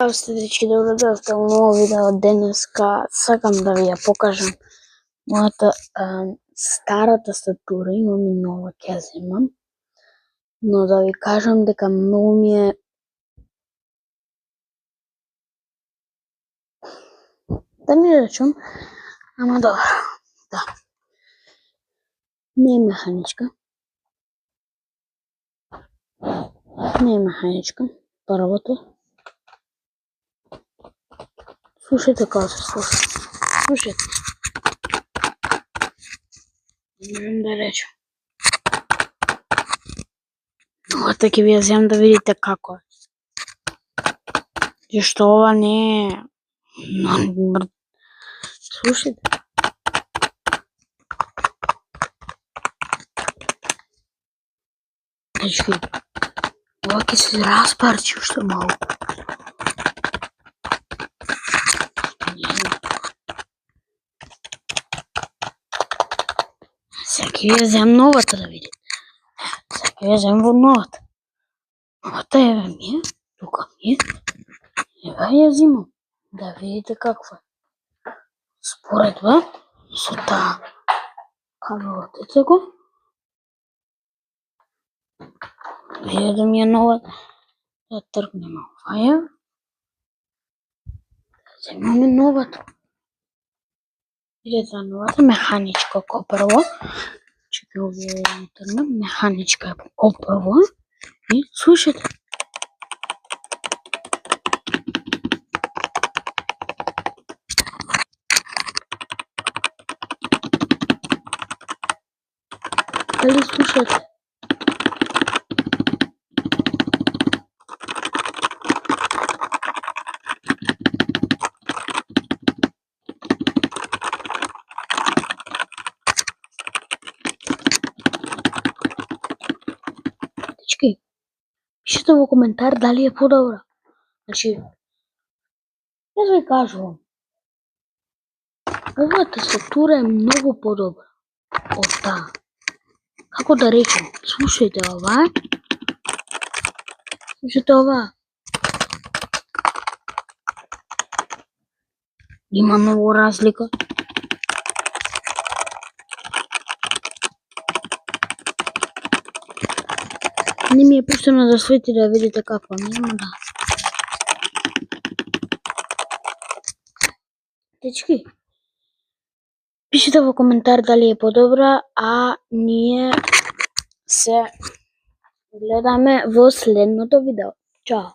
Здрав сте, дечки, добро дојавте во ново видео. Денеска сакам да ви ја покажам мојата стара тастатура. Имам и нова, ќе земам. Но да ви кажам дека многу ми е да не речам, ама добро. Да. Не е механичка. Првото. Слушайте како се слуша. Слушайте. Не можам да речам. Новата ќе ви ја земам да видите како е. Зашто ова не е... Слушайте. Дечки, ова ќе се распарчи уште малку. Сега ќе ви ја земам новата да видите. Сега ќе ви ја земам во новата. Новата еве ми е, тука ми е. Еве ја земам, да видите каква е. Споредба со таа. Кабелот го. Видите да ми е новата. Да тргнеме оваја. Земаме новата. Видете новата механичка ко прво. Чекај овие да ги тргнем. Механичка е ко прво. И слушате. Дали слушате? Дечки, пишете во коментар дали е подобра. Значи, јас ви кажувам, оваа тастатура е многу подобра од таа. Како да речем, слушајте ова. Слушајте ова. Има многу разлика. Не ми е пуштено да свети да видите каква ми е, да. Дечки, пишете во коментар дали е подобра, а ние се гледаме во следното видео. Чао!